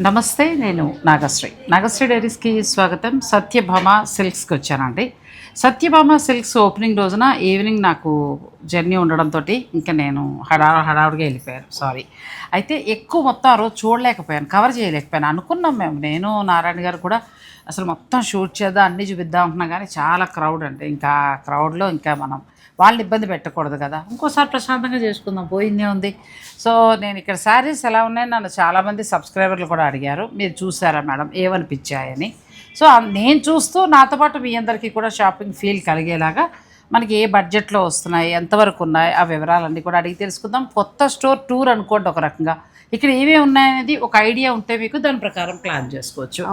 నమస్తే, నేను నాగశ్రీ డైరీస్కి స్వాగతం. సత్యభామ సిల్క్స్కి వచ్చానండి. సత్యభామ సిల్క్స్ ఓపెనింగ్ రోజున ఈవినింగ్ నాకు జర్నీ ఉండడంతో ఇంకా నేను హడావుడిగా వెళ్ళిపోయాను. సారీ. అయితే ఎక్కువ మొత్తం ఆ రోజు చూడలేకపోయాను, కవర్ చేయలేకపోయాను. అనుకున్నాం మేము, నేను నారాయణ గారు కూడా అసలు మొత్తం షూట్ చేద్దాం, అన్నీ చూపిద్దాం అనుకున్నా. కానీ చాలా క్రౌడ్ అంటే ఇంకా క్రౌడ్లో ఇంకా మనం వాళ్ళని ఇబ్బంది పెట్టకూడదు కదా, ఇంకోసారి ప్రశాంతంగా చేసుకుందాం, పోయిందే ఉంది. సో నేను ఇక్కడ శారీస్ ఎలా ఉన్నాయి నన్ను చాలామంది సబ్స్క్రైబర్లు కూడా అడిగారు, మీరు చూసారా మేడం ఏమనిపించాయని. సో నేను చూస్తూ నాతో పాటు మీ అందరికీ కూడా షాపింగ్ ఫీల్ కలిగేలాగా మనకి ఏ బడ్జెట్లో వస్తున్నాయి, ఎంతవరకు ఉన్నాయి, ఆ వివరాలన్నీ కూడా అడిగి తెలుసుకుందాం. కొత్త స్టోర్ టూర్ అనుకోండి ఒక రకంగా. ఇక్కడ ఏమేమి ఉన్నాయనేది ఒక ఐడియా ఉంటే మీకు దాని ప్రకారం ప్లాన్ చేసుకోవచ్చు.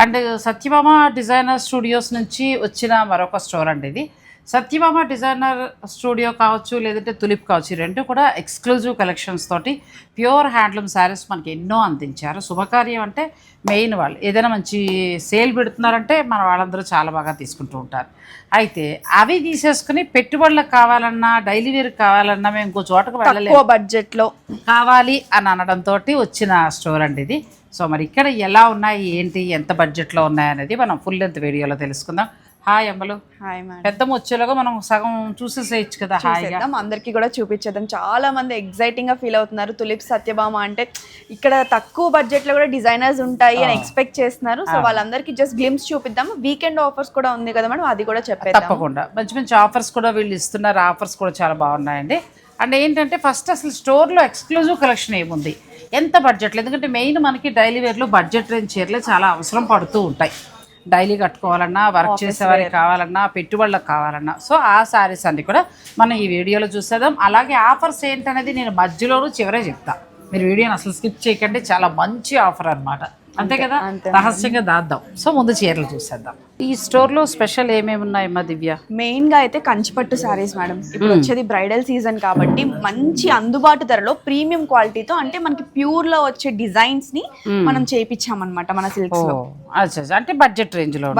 అండ్ సత్యభామ డిజైనర్ స్టూడియోస్ నుంచి వచ్చిన మరొక స్టోర్ అండి ఇది. సత్యభామ డిజైనర్ స్టూడియో కావచ్చు, లేదంటే తులిప్ కావచ్చు, ఈ రెండు కూడా ఎక్స్క్లూజివ్ కలెక్షన్స్ తోటి ప్యూర్ హ్యాండ్లూమ్ శారీస్ మనకి ఎన్నో అందించారు. శుభకార్యం అంటే మెయిన్ వాళ్ళు ఏదైనా మంచి సేల్ పెడుతున్నారంటే మన వాళ్ళందరూ చాలా బాగా తీసుకుంటూ ఉంటారు. అయితే అవి తీసేసుకుని పెట్టుబడులకు కావాలన్నా, డైలీ వేర్కి కావాలన్నా మేము ఇంకో చోటకు వెళ్ళలేము, బడ్జెట్లో కావాలి అని అనడంతో వచ్చిన స్టోర్ అండి ఇది. సో మరి ఇక్కడ ఎలా ఉన్నాయి, ఏంటి, ఎంత బడ్జెట్లో ఉన్నాయనేది మనం ఫుల్ లెంత్ వీడియోలో తెలుసుకుందాం. హాయ్ అమ్మలు. Hi madam. పెద్ద వచ్చేలాగా మనం సగం చూసేసేయచ్చు కదా, హాయిగా అందరికి కూడా చూపించేద్దాం. చాలా మంది ఎగ్జైటింగ్ గా ఫీల్ అవుతున్నారు. తులిప్ సత్యభామ అంటే ఇక్కడ తక్కువ బడ్జెట్ లో కూడా డిజైనర్స్ ఉంటాయి అని ఎక్స్పెక్ట్ చేస్తున్నారు. సో వాళ్ళందరికీ జస్ట్ గ్లిమ్స్ చూపిద్దాం. వీకెండ్ ఆఫర్స్ కూడా ఉంది కదా మేడం, అది కూడా చెప్పేద్దాం. తప్పకుండా మంచి మంచి ఆఫర్స్ కూడా వీళ్ళు ఇస్తున్నారు. ఆఫర్స్ కూడా చాలా బాగున్నాయండి. అండ్ ఏంటంటే ఫస్ట్ అసలు స్టోర్లో ఎక్స్క్లూజివ్ కలెక్షన్ ఏముంది, ఎంత బడ్జెట్లో, ఎందుకంటే మెయిన్ మనకి డైలీ వేర్లో బడ్జెట్ రేంజ్ చీరలే చాలా అవసరం పడుతూ ఉంటాయి. డైలీ కట్టుకోవాలన్నా, వర్క్ చేసేవారికి కావాలన్నా, పెట్టుబడులకు కావాలన్నా. సో ఆ శారీస్ అన్ని కూడా మనం ఈ వీడియోలో చూసేద్దాం. అలాగే ఆఫర్స్ ఏంటనేది నేను మధ్యలోనూ చివరే చెప్తాను, మీరు వీడియోని అసలు స్కిప్ చేయకండి. చాలా మంచి ఆఫర్ అనమాట, అంతే కదా, రహస్యంగా దాద్దాం. సో ముందు చీరలు చూసేద్దాం. ఈ స్టోర్లో స్పెషల్ ఏమేమి ఉన్నాయి మా దివ్య? మెయిన్ గా అయితే కంచిపట్టు శారీస్ మేడం. ఇప్పుడు వచ్చేది బ్రైడల్ సీజన్ కాబట్టి మంచి అందుబాటు ధరలో ప్రీమియం క్వాలిటీతో, అంటే మనకి ప్యూర్ లో వచ్చే డిజైన్స్ ని మనం చేయించామన్నమాట మన సిల్క్స్ లో. అంటే బడ్జెట్ రేంజ్ లో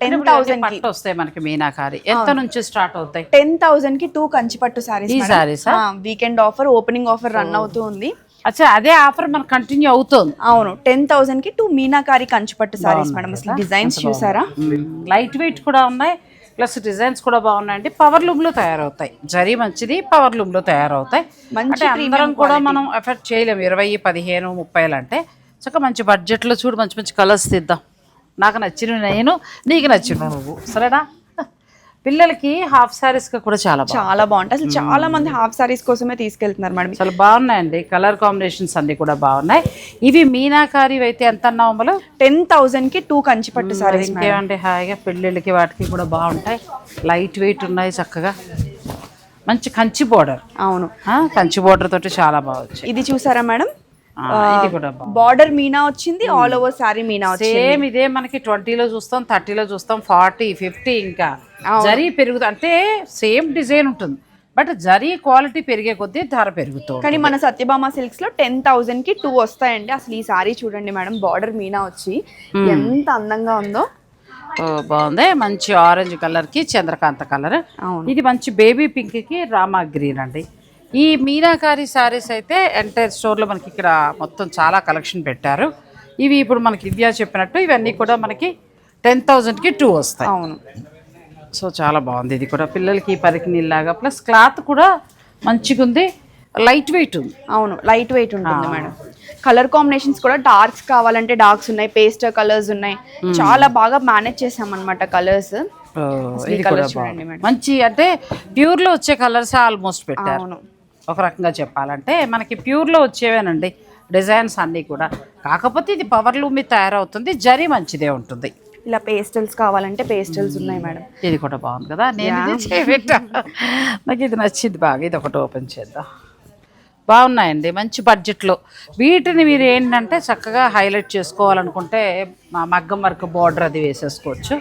10,000 కి వస్తాయి మనకి మీనాకారి. ఎంత నుంచి స్టార్ట్ అవుతాయి? 10,000 కి 2 కంచిపట్టు saris. Weekend offer, opening offer run అవుతూ ఉంది. అదే ఆఫర్ మనకు కంటిన్యూ అవుతుంది. అవును, 10,000 కి 2 మీనాకారి కంచిపట్టు సారీస్ మేడం. అసలు డిజైన్స్ చూసారా, లైట్ వెయిట్ కూడా ఉన్నాయి, ప్లస్ డిజైన్స్ కూడా బాగున్నాయండి. పవర్ లూమ్ లో తయారవుతాయి, జరీ మంచిది, పవర్ లూమ్ లో తయారవుతాయి. అంటే అందరం కూడా మనం ఎఫెక్ట్ చేయలేము 20, 15, 30 అంటే. చక్కగా మంచి బడ్జెట్ లో చూడు, మంచి మంచి కలర్స్ తీద్దాం. నాకు నచ్చిన నేను, నీకు నచ్చిన నువ్వు, సరేనా? పిల్లలకి హాఫ్ సారీస్ కూడా చాలా బాగుంటాయి. అసలు చాలా మంది హాఫ్ సారీస్ కోసమే తీసుకెళ్తున్నారు మేడం. చాలా బాగున్నాయండి, కలర్ కాంబినేషన్స్ అన్ని కూడా బాగున్నాయి. ఇవి మీనాకారి అయితే ఎంత అన్నావు అమ్మలు? 10,000 కి 2 కంచిపట్టు సారీస్. ఇంకేమంటే హాయిగా పెళ్ళిళ్ళకి వాటికి కూడా బాగుంటాయి, లైట్ వెయిట్ ఉన్నాయి, చక్కగా మంచి కంచి బోర్డర్. అవును, కంచి బోర్డర్ తోటి చాలా బాగుంది. ఇది చూసారా మేడం, ఇది కూడా బార్డర్ మీనా వచ్చింది, ఆల్ ఓవర్ సారీ మీనా వచ్చింది. సేమ్ ఇదే మనకి 20లో చూస్తాం, 30లో చూస్తాం, 40, 50 ఇంకా జరీ పెరుగుతుంది. అంటే సేమ్ డిజైన్ ఉంటుంది, బట్ జరీ క్వాలిటీ పెరిగే కొద్దీ ధర పెరుగుతుంది. కానీ మన సత్యభామ సిల్క్స్ లో 10,000 కి 2 వస్తాయండి. అసలు ఈ సారీ చూడండి మేడం, బార్డర్ మీనా వచ్చి ఎంత అందంగా ఉందో. బాగుంది, మంచి ఆరెంజ్ కలర్ కి చంద్రకాంత కలర్. ఇది మంచి బేబీ పింక్ కి రామా గ్రీన్ అండి. ఈ మీనాకారి శారీస్ అయితే ఎంటైర్ స్టోర్లో మనకి ఇక్కడ మొత్తం చాలా కలెక్షన్ పెట్టారు. ఇవి ఇప్పుడు మనకి దివ్య చెప్పినట్టు ఇవన్నీ కూడా మనకి 10,000 కి 2 వస్తాయి. అవును, సో చాలా బాగుంది. ఇది కూడా పిల్లలకి పరికి నీళ్ళలాగా, ప్లస్ క్లాత్ కూడా మంచిగా ఉంది, లైట్ వెయిట్ ఉంది. అవును, లైట్ వెయిట్ ఉంటుంది మేడం. కలర్ కాంబినేషన్స్ కూడా డార్క్స్ కావాలంటే డార్క్స్ ఉన్నాయి, పేస్టల్ కలర్స్ ఉన్నాయి. చాలా బాగా మేనేజ్ చేసామన్నమాట కలర్స్. ఇది కూడా మంచి, అంటే ప్యూర్ లో వచ్చే కలర్స్ ఆల్మోస్ట్ పెట్టారు. ఒక రకంగా చెప్పాలంటే మనకి ప్యూర్లో వచ్చేవేనండి డిజైన్స్ అన్నీ కూడా. కాకపోతే ఇది పవర్ లూమ్ మీద తయారవుతుంది, జరీ మంచిదే ఉంటుంది. ఇలా పేస్టల్స్ కావాలంటే పేస్టల్స్ ఉన్నాయి మేడం. ఇది కూడా బాగుంది కదా, నేను చేయబెట్టా, నాకు ఇది నచ్చింది బాగా. ఇది ఒకటి ఓపెన్ చేద్దాం. బాగున్నాయండి, మంచి బడ్జెట్లో. వీటిని మీరు ఏంటంటే చక్కగా హైలైట్ చేసుకోవాలనుకుంటే మగ్గం వర్క్ బార్డర్ అది వేసేసుకోవచ్చు.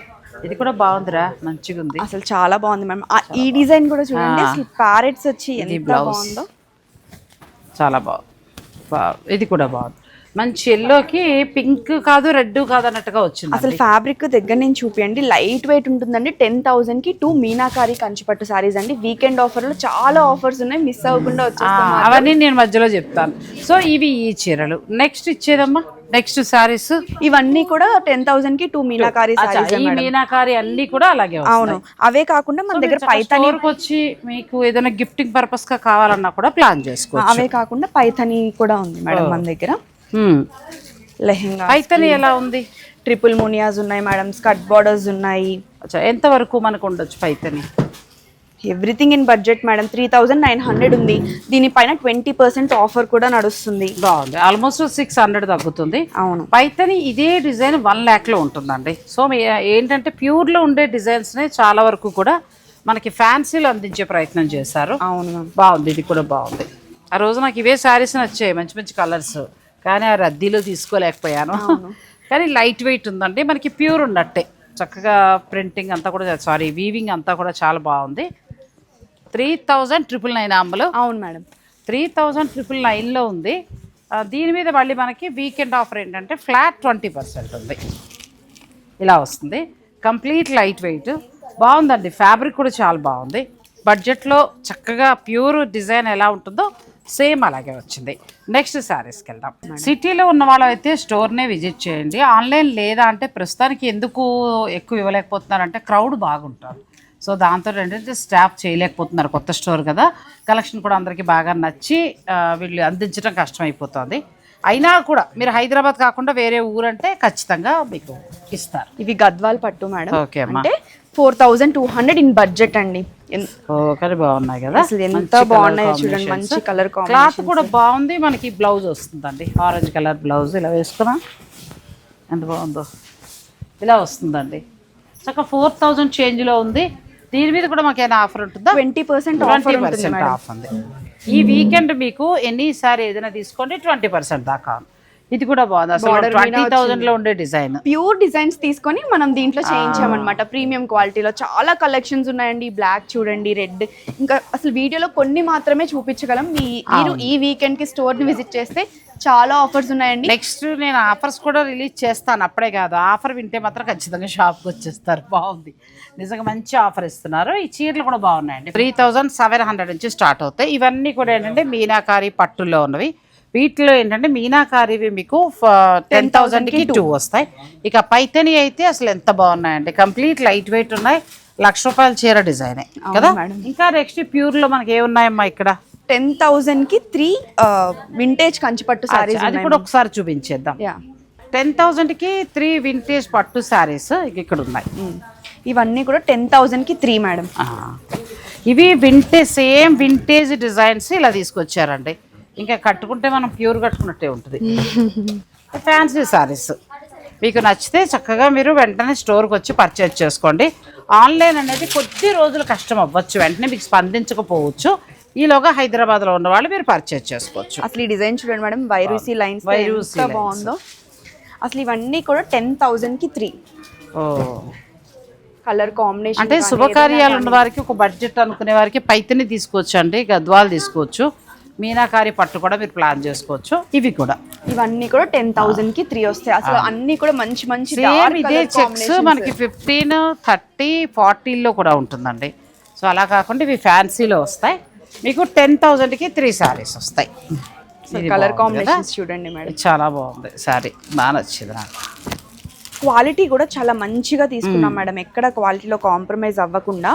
ఇది కూడా బాగుందిరా, మంచిగా ఉంది, అసలు చాలా బాగుంది మ్యామ్. ఈ డిజైన్ కూడా చూడండి, అసలు ప్యారెట్స్ వచ్చి ఎంత బాగుందో, చాలా బాగుంది. ఇది కూడా బాగుంది, మంచి ఎల్లోకి పింక్ కాదు, రెడ్ కాదు అన్నట్టుగా వచ్చింది. అసలు ఫ్యాబ్రిక్ దగ్గర నుంచి చూపియండి, లైట్ వెయిట్ ఉంటుందండి. 10,000 కి 2 మీనాకారి కంచిపట్టు సారీస్ అండి. వీకెండ్ ఆఫర్ లో చాలా ఆఫర్స్ ఉన్నాయి, మిస్ అవ్వకుండా వచ్చేస్తాం. అవన్నీ నేను మధ్యలో చెప్తాను. సో ఇవి ఈ చీరలు. నెక్స్ట్ ఇచ్చేదమ్మా నెక్స్ట్ శారీస్ ఇవన్నీ కూడా 10,000 కి 2 మీనాకారి సారీస్ ఈ మీనాకారి అన్ని కూడా అలాగే అవును. అవే కాకుండా మన దగ్గర పైథాని వచ్చి మీకు ఏదైనా గిఫ్టింగ్ పర్పస్ గా కావాలన్నా కూడా ప్లాన్ చేసుకోవచ్చు. అవే కాకుండా పైథాని కూడా ఉంది మేడం మన దగ్గర. లెహెంగా పైథాని ఎలా ఉంది? ట్రిపుల్ మునియాస్ ఉన్నాయి మేడం, స్కర్ట్ బార్డర్స్ ఉన్నాయి. ఎంత వరకు మనకు ఉండొచ్చు Paithani? Everything in budget madam. 3,900 ఉంది. దీనిపైన 20% ఆఫర్ కూడా నడుస్తుంది. బాగుంది, ఆల్మోస్ట్ 600 తగ్గుతుంది. అవును. పైథాని ఇదే డిజైన్ 1 lakh లో ఉంటుందండి. సో ఏంటంటే ప్యూర్ లో ఉండే డిజైన్స్ నే చాలా వరకు కూడా మనకి ఫ్యాన్సీలో అందించే ప్రయత్నం చేశారు. అవును, బాగుంది, ఇది కూడా బాగుంది. ఆ రోజు నాకు ఇవే శారీస్ నచ్చాయి, మంచి మంచి కలర్స్, కానీ ఆ రద్దీలో తీసుకోలేకపోయాను. కానీ లైట్ వెయిట్ ఉందండి, మనకి ప్యూర్ ఉన్నట్టే. చక్కగా ప్రింటింగ్ అంతా కూడా, సారీ వీవింగ్ అంతా కూడా చాలా బాగుంది. 3,999 అమ్మలు. అవును మేడం, 3,999లో ఉంది. దీని మీద మళ్ళీ మనకి వీకెండ్ ఆఫర్ ఏంటంటే ఫ్లాట్ 20% ఉంది. ఇలా వస్తుంది, కంప్లీట్ లైట్ వెయిట్, బాగుందండి. ఫ్యాబ్రిక్ కూడా చాలా బాగుంది. బడ్జెట్లో చక్కగా ప్యూర్ డిజైన్ ఎలా ఉంటుందో సేమ్ అలాగే వచ్చింది. నెక్స్ట్ శారీస్కి వెళ్దాం. సిటీలో ఉన్న వాళ్ళు అయితే స్టోర్నే విజిట్ చేయండి. ఆన్లైన్ లేదా అంటే ప్రస్తుతానికి ఎందుకు ఎక్కువ ఇవ్వలేకపోతున్నారంటే క్రౌడ్ బాగుంటారు. సో దాంతో ఏంటంటే స్టాప్ చేయలేకపోతున్నారు, కొత్త స్టోర్ కదా. కలెక్షన్ కూడా అందరికీ బాగా నచ్చి వీళ్ళు అందించడం కష్టమైపోతుంది. అయినా కూడా మీరు హైదరాబాద్ కాకుండా వేరే ఊరంటే ఖచ్చితంగా మీకు ఇస్తారు. ఇవి గద్వాల్ పట్టు మేడం. ఓకే అమ్మా. అంటే 4,200 ఇన్ బడ్జెట్ అండి. కానీ బాగున్నాయి కదా, అసలు ఎంత బాగున్నాయో చూడండి. మంచి కలర్ క్లాత్ కూడా బాగుంది. మనకి బ్లౌజ్ వస్తుందండి, ఆరెంజ్ కలర్ బ్లౌజ్. ఇలా వేసుకున్నా ఎంత బాగుందో, ఇలా వస్తుందండి. చక్కగా 4,000 చేంజ్లో ఉంది. దీని మీద కూడా మాకు ఏమైనా ఆఫర్ ఉంటుందా? 20% ఆఫ్ ఉంది. ఈ వీకెండ్ మీకు ఎన్నిసారి ఏదైనా తీసుకోండి 20% దాకా. ఇది కూడా బాగుంది, అసలు 20,000లో ఉండే డిజైన్. ప్యూర్ డిజైన్స్ తీసుకొని మనం దీంట్లో చేయించామన్నమాట. ప్రీమియం క్వాలిటీలో చాలా కలెక్షన్స్ ఉన్నాయండి. బ్లాక్ చూడండి, రెడ్, ఇంకా అసలు వీడియోలో కొన్ని మాత్రమే చూపించగలం. మీరు ఈ వీకెండ్ కి స్టోర్ ని విజిట్ చేస్తే చాలా ఆఫర్స్ ఉన్నాయండి. నెక్స్ట్ నేను ఆఫర్స్ కూడా రిలీజ్ చేస్తాను, అప్పుడే కాదు, ఆఫర్ వింటే మాత్రం ఖచ్చితంగా షాప్కి వచ్చేస్తారు. బాగుంది, నిజంగా మంచి ఆఫర్ ఇస్తున్నారు. ఈ చీరలు కూడా బాగున్నాయండి. 3,700 నుంచి స్టార్ట్ అవుతాయి. ఇవన్నీ కూడా ఏంటంటే మీనాకారి పట్టుల్లో ఉన్నవి. వీటిలో ఏంటంటే మీనాకారివి మీకు 10,000కి 2 వస్తాయి. ఇక పైథాని అయితే అసలు ఎంత బాగున్నాయండి, కంప్లీట్ లైట్ వెయిట్ ఉన్నాయి. ₹1,00,000 చీర డిజైనే కదా. ఇంకా నెక్స్ట్ ప్యూర్ లో మనకి ఏమున్నాయమ్మా ఇక్కడ? 10,000కి 3 వింటేజ్ కంచిపట్టు సారీస్. అది కూడా ఒకసారి చూపించేద్దాం. 10,000కి 3 వింటేజ్ పట్టు సారీస్ ఇక్కడ ఉన్నాయి. ఇవన్నీ కూడా 10,000కి 3 మేడం. ఇవి వింటేజ్, సేమ్ వింటేజ్ డిజైన్స్ ఇలా తీసుకొచ్చారండి. ఇంకా కట్టుకుంటే మనం ప్యూర్ కట్టుకున్నట్టే ఉంటుంది. ఫ్యాన్సీ సారీస్ మీకు నచ్చితే చక్కగా మీరు వెంటనే స్టోర్కి వచ్చి పర్చేజ్ చేసుకోండి. ఆన్లైన్ అనేది కొద్ది రోజులు కష్టం అవ్వచ్చు, వెంటనే మీకు స్పందించకపోవచ్చు. ఈలోగా హైదరాబాద్లో ఉన్న వాళ్ళు మీరు పర్చేజ్ చేసుకోవచ్చు. అసలు ఈ డిజైన్ చూడండి మేడం, వైరూసీ లైన్స్ ఎంత బాగుందో. అసలు ఇవన్నీ కూడా 10,000కి 3. కలర్ కాంబినేషన్ అంటే శుభకార్యాలు ఉన్న వారికి, ఒక బడ్జెట్ అనుకునే వారికి పైథాని తీసుకోవచ్చు అండి, గద్వాల్ తీసుకోవచ్చు, మీనాకారి పట్టు కూడా మీరు ప్లాన్ చేసుకోవచ్చు. ఇవి కూడా ఇవన్నీ కూడా 10,000కి 3 వస్తాయి. అసలు అన్ని కూడా మంచి మంచి ఇదే చెక్స్ మనకి 15, 30, 40లో కూడా ఉంటుందండి. సో అలా కాకుండా ఇవి ఫ్యాన్సీలో వస్తాయి. మీకు 10,000కి 3 సారీస్ వస్తాయి. కలర్ కాంబినేషన్స్ చూడండి మేడం, చాలా బాగుంది సారీ, బాగా నచ్చింది నాకు. క్వాలిటీ కూడా చాలా మంచిగా తీసుకున్నాం మేడం, ఎక్కడ క్వాలిటీలో కాంప్రమైజ్ అవ్వకుండా.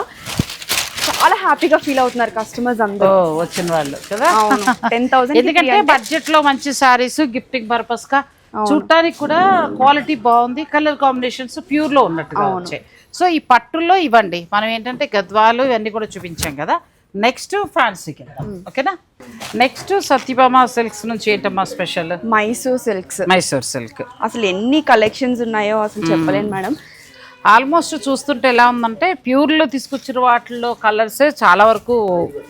చాలా హ్యాపీగా ఫీల్ అవుతున్నారు కస్టమర్స్ అందరూ వచ్చిన వాళ్ళు కదా. 10,000 ఎందుకంటే బడ్జెట్ లో మంచి సారీస్ గిఫ్టింగ్ పర్పస్ గా చూడటానికి కూడా క్వాలిటీ బాగుంది. కలర్ కాంబినేషన్స్ ప్యూర్ లో ఉన్నట్టుగా వచ్చాయి. సో ఈ పట్టుల్లో ఇవ్వండి. మనం ఏంటంటే గద్వాలు ఇవన్నీ కూడా చూపించాం కదా. నెక్స్ట్ ఫ్యాన్సీకి వెళ్దాం, ఓకేనా. నెక్స్ట్ సత్యభామ సిల్క్స్ నుంచి ఏంటమ్మా special? Mysore silks. Mysore silk అసలు ఎన్ని కలెక్షన్స్ ఉన్నాయో అసలు చెప్పలేను మేడం. ఆల్మోస్ట్ చూస్తుంటే ఎలా ఉందంటే ప్యూర్లో తీసుకొచ్చిన వాటిల్లో కలర్సే చాలా వరకు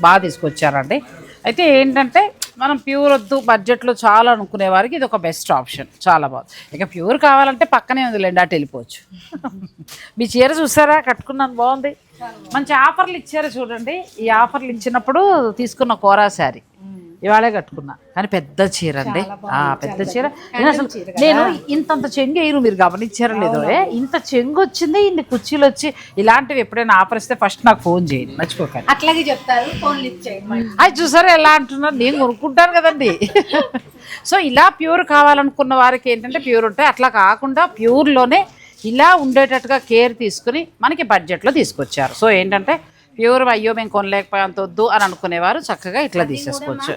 బాగా తీసుకొచ్చారండి. అయితే ఏంటంటే మనం ప్యూర్ వద్దు, బడ్జెట్లో చాలా అనుకునే వారికి ఇది ఒక బెస్ట్ ఆప్షన్, చాలా బాగుంది. ఇక ప్యూర్ కావాలంటే పక్కనే ఉందిలేండి, అటు వెళ్ళిపోవచ్చు. మీ చీర చూసారా, కట్టుకున్నాను, బాగుంది. మంచి ఆఫర్లు ఇచ్చారు చూడండి. ఈ ఆఫర్లు ఇచ్చినప్పుడు తీసుకున్న కోరా శారీ ఇవాళే కట్టుకున్నా కానీ పెద్ద చీర అండి. పెద్ద చీర. నేను అసలు నేను ఇంతంత చెంగు వేయరు, మీరు గమనించారో లేదో. ఇంత చెంగు వచ్చింది, ఇన్ని కుర్చీలు వచ్చి. ఇలాంటివి ఎప్పుడైనా ఆపరిస్తే ఫస్ట్ నాకు ఫోన్ చేయండి, మర్చిపోకండి. అట్లాగే చెప్తారు, ఫోన్ లిఫ్ట్ చేయండి. అది చూసారా ఎలా అంటున్నారు, నేను కొనుక్కుంటాను కదండి. సో ఇలా ప్యూర్ కావాలనుకున్న వారికి ఏంటంటే ప్యూర్ ఉంటాయి. అట్లా కాకుండా ప్యూర్లోనే ఇలా ఉండేటట్టుగా కేర్ తీసుకుని మనకి బడ్జెట్లో తీసుకొచ్చారు. సో ఏంటంటే ప్యూర్ అయ్యో మేము కొనలేకపోయాంత వద్దు అని అనుకునేవారు చక్కగా ఇట్లా తీసేసుకోవచ్చు.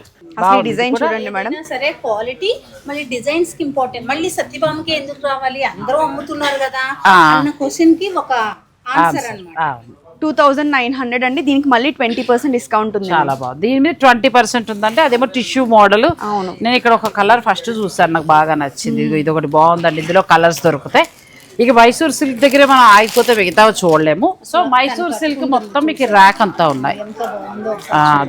డిజైన్ చూడండి మేడం. సరే క్వాలిటీ మళ్ళీ డిజైన్స్ కి ఇంపార్టెంట్. మళ్ళీ సత్యభామకి ఎందుకు రావాలి, అందరూ అమ్ముతున్నారు కదా అన్న క్వశ్చన్ కి ఒక ఆన్సర్ అన్నమాట. 2900 అండి. దీనికి మళ్ళీ 20% డిస్కౌంట్ ఉంది. చాలా బాగుంది. దీని మీద 20% ఉందంటే అదేమో టిష్యూ మోడల్. నేను ఇక్కడ ఒక కలర్ ఫస్ట్ చూసాను, నాకు బాగా నచ్చింది. ఇది ఒకటి బాగుందండి. ఇందులో కలర్స్ దొరుకుతాయి. ఇక మైసూర్ సిల్క్ దగ్గర మనం ఆగిపోతే మిగతా చూడలేము. సో మైసూర్ సిల్క్ మొత్తం మీకు ర్యాక్ అంతా ఉన్నాయి.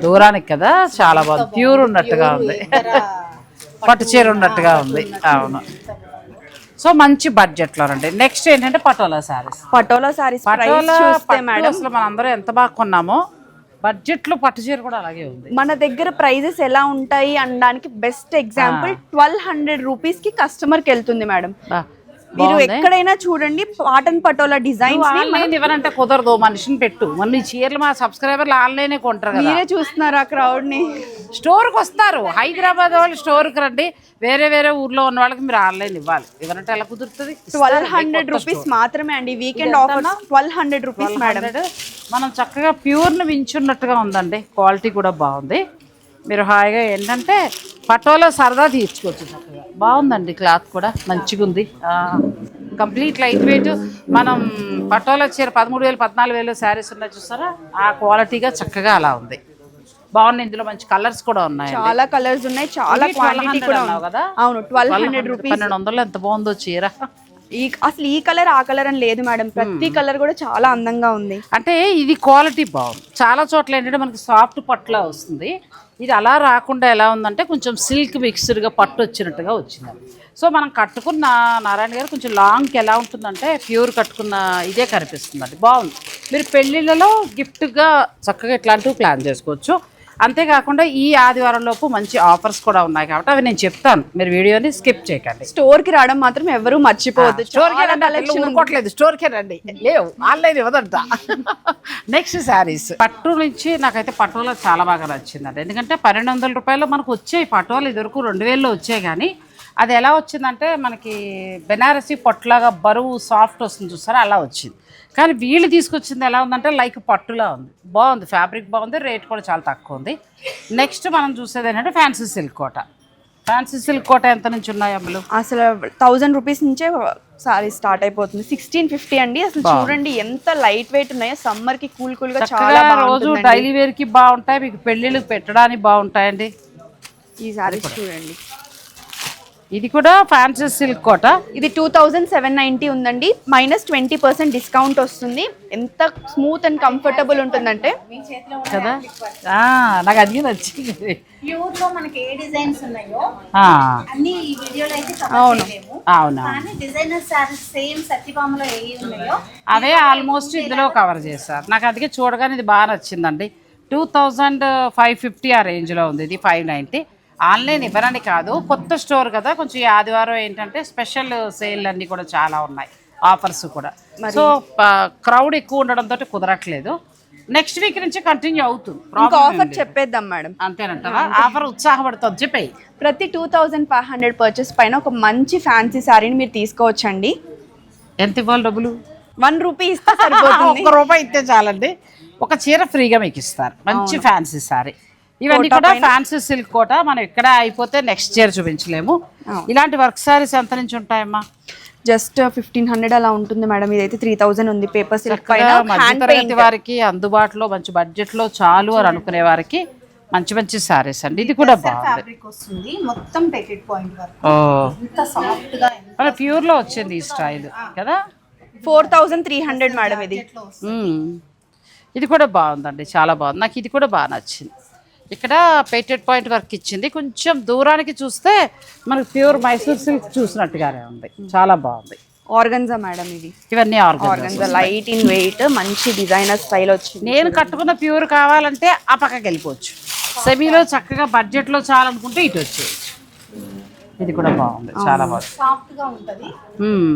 దూరానికి కదా, చాలా బాగుంది. ప్యూర్ ఉన్నట్టుగా ఉంది, పట్టు చీర ఉన్నట్టుగా ఉంది. అవును. సో మంచి బడ్జెట్ లో రండి. నెక్స్ట్ ఏంటంటే పటోలా శారీస్. పటోలా శారీస్ అసలు మనం అందరం ఎంత బాగా కొన్నామో, బడ్జెట్ లో పట్టు చీర కూడా అలాగే ఉంది. మన దగ్గర ప్రైజెస్ ఎలా ఉంటాయి అనడానికి బెస్ట్ ఎగ్జాంపుల్ 1200 రూపీస్ కి కస్టమర్ కి వెళ్తుంది మేడం. మీరు ఎక్కడైనా చూడండి కాటన్ పటోలా డిజైన్స్. ఇవ్వనంటే కుదరదు, మనిషిని పెట్టు. మన చీరలు మా సబ్స్క్రైబర్లు ఆన్లైనే కొంటారు. మీరే చూస్తున్నారు ఆ క్రౌడ్ ని. స్టోర్కి వస్తారు, హైదరాబాద్ వాళ్ళు స్టోర్కి రండి. వేరే వేరే ఊర్లో ఉన్న వాళ్ళకి మీరు ఆన్లైన్ ఇవ్వాలి. ఇవ్వనంటే ఎలా కుదురుతుంది? 1200 రూపీస్ మాత్రమే అండి. Weekend offer 1200 rupees madam. మనం చక్కగా ప్యూర్ని వించున్నట్టుగా ఉందండి. క్వాలిటీ కూడా బాగుంది. మీరు హాయిగా ఏంటంటే పటోలా సరదా తీర్చుకోవచ్చు చక్కగా. బాగుందండి, క్లాత్ కూడా మంచిగా ఉంది. Complete light weight. మనం పటోలా చీర 13,000 14,000 శారీస్ ఉన్నాయి చూస్తారా, ఆ క్వాలిటీగా చక్కగా అలా ఉంది. బాగుంది. ఇందులో మంచి కలర్స్ కూడా ఉన్నాయి, చాలా కలర్స్ ఉన్నాయి, చాలా క్వాలిటీ కూడా ఉంది కదా. అవును, 1200 రూపీస్. 1200 ఎంత బాగుందో చీర. అసలు ఈ కలర్ ఆ కలర్ అని లేదు మేడం, ప్రతి కలర్ కూడా చాలా అందంగా ఉంది. అంటే ఇది క్వాలిటీ బాగుంది. చాలా చోట్ల ఏంటంటే మనకి సాఫ్ట్ పట్టులా వస్తుంది, ఇది అలా రాకుండా ఎలా ఉందంటే కొంచెం సిల్క్ మిక్స్డ్గా పట్టు వచ్చినట్టుగా వచ్చింది. సో మనం కట్టుకున్న నారాయణ గారు కొంచెం లాంగ్కి ఎలా ఉంటుందంటే ప్యూర్ కట్టుకున్న ఇదే కనిపిస్తుందండి. బాగుంది. మీరు పెళ్ళిళ్ళలో గిఫ్ట్గా చక్కగా ఇట్లాంటివి ప్లాన్ చేసుకోవచ్చు. అంతేకాకుండా ఈ ఆదివారం లోపు మంచి ఆఫర్స్ కూడా ఉన్నాయి కాబట్టి అవి నేను చెప్తాను, మీరు వీడియోని స్కిప్ చేయకండి. స్టోర్కి రావడం మాత్రం ఎవరు మర్చిపోవద్దు. స్టోర్కే రండి, లేవు ఆన్లైన్ ఇవ్వదంట. నెక్స్ట్ శారీస్ పట్టు నుంచి నాకైతే పట్టులో చాలా బాగా నచ్చిందండి. ఎందుకంటే 1200 రూపాయలు మనకు వచ్చాయి పట్టులు. ఇదివరకు 2000లో వచ్చాయి, కానీ అది ఎలా వచ్చిందంటే మనకి బెనారసీ పట్టులాగా బరువు సాఫ్ట్ వస్తుంది చూస్తారా, అలా వచ్చింది. కానీ వీళ్ళు తీసుకొచ్చింది ఎలా ఉందంటే లైక్ పట్టులా ఉంది. బాగుంది, ఫ్యాబ్రిక్ బాగుంది, రేట్ కూడా చాలా తక్కువ ఉంది. నెక్స్ట్ మనం చూసేది ఏంటంటే ఫ్యాన్సీ సిల్క్ కోట. ఫ్యాన్సీ సిల్క్ కోట ఎంత నుంచి ఉన్నాయి అమ్మలు? అసలు 1000 రూపీస్ నుంచే సారీ స్టార్ట్ అయిపోతుంది. 1650 అండి. అసలు చూడండి ఎంత లైట్ వెయిట్ ఉన్నాయో. సమ్మర్ కి కూల్ కూల్ గా చాలా రోజు డైలీ వేర్ కి బాగుంటాయి, మీకు పెళ్లిళ్ళకి పెట్టడానికి బాగుంటాయండి. ఈ సారీస్ చూడండి. ఇది కూడా ఫ్యాన్సీ సిల్క్ కోట. ఇది 2790 ఉందండి, మైనస్ 20% డిస్కౌంట్ వస్తుంది. ఎంత స్మూత్ అండ్ కంఫర్టబుల్ ఉంటుందంటే కదా. నాకు అది నచ్చింది. ప్యూర్ లో మనకి ఏ డిజైన్స్ ఉన్నాయో అన్ని ఈ వీడియోలో అయితే అవును, కానీ డిజైనర్ సారీస్ సేమ్ సత్యభామలో ఏ ఉన్నాయో అవే ఆల్మోస్ట్ ఇందులో కవర్ చేశారు. నాకు అందుకే చూడగానే ఇది బాగా నచ్చిందండి. 2550 ఆ రేంజ్లో ఉంది. ఇది 590. ఆన్లైన్ ఇవ్వరని కాదు, కొత్త స్టోర్ కదా, కొంచెం ఈ ఆదివారం ఏంటంటే స్పెషల్ సేల్ అన్నీ కూడా చాలా ఉన్నాయి, ఆఫర్స్ కూడా. సో క్రౌడ్ ఎక్కువ ఉండడంతో కుదరట్లేదు. నెక్స్ట్ వీక్ నుంచి కంటిన్యూ అవుతుంది. ఆఫర్ చెప్పేద్దాం మేడం. అంతేనంటారా? ఆఫర్ ఉత్సాహపడుతుంది, చెప్పేయి. ప్రతి 2500 పర్చేస్ పైన ఒక మంచి ఫ్యాన్సీ శారీని మీరు తీసుకోవచ్చండి. ఎంత ఇవ్వాలి డబ్బులు? 1 రూపీ ఇస్తే సరిపోతుంది. 1 రూపాయి ఇస్తే చాలండి. ఒక చీర ఫ్రీగా మీకు ఇస్తారు, మంచి ఫ్యాన్సీ శారీ. ఇవన్నీ కూడా ఫ్యాన్సీ సిల్క్ కోట. మనం ఇక్కడ అయిపోతే నెక్స్ట్ ఇయర్ చూపించలేము. ఇలాంటి వర్క్ సారీస్ ఎంత నుంచి ఉంటాయమ్మా? జస్ట్ 1500 అలా ఉంటుంది మేడం. ఇదైతే 3000 ఉంది. పేపర్ సిల్క్ పైన మధ్యతరగతి వారికి అందుబాటులో మంచి బడ్జెట్ లో చాలు అని అనుకునే వారికి మంచి మంచి సారీస్ అండి. ఇది కూడా బాగుంది, మొత్తం పెకెట్ పాయింట్ వర్క్, ఎంత సాఫ్ట్ గా, మన ప్యూర్ లో వచ్చింది ఈ స్టైల్ కదా. 4300 మేడం ఇది. ఇది కూడా బాగుందండి, చాలా బాగుంది. నాకు ఇది కూడా బాగా నచ్చింది. ఇక్కడ పేటెడ్ పాయింట్ వర్క్ ఇచ్చింది. కొంచెం దూరానికి చూస్తే మనకు ప్యూర్ మైసూర్ సిల్క్ చూసినట్టుగానే ఉంది, చాలా బాగుంది. ఆర్గన్జా మేడం ఇది. ఇవన్నీ ఆర్గన్జా, లైట్ ఇన్ వెయిట్, మంచి డిజైనర్ స్టైల్ వచ్చింది. నేను కట్టుకున్న ప్యూర్ కావాలంటే ఆ పక్కకి వెళ్ళిపోవచ్చు. సెమీలో చక్కగా బడ్జెట్లో చాలనుకుంటే ఇటు వచ్చేయచ్చు. ఇది కూడా బాగుంది, చాలా బాగుంది, సాఫ్ట్ గా ఉంటది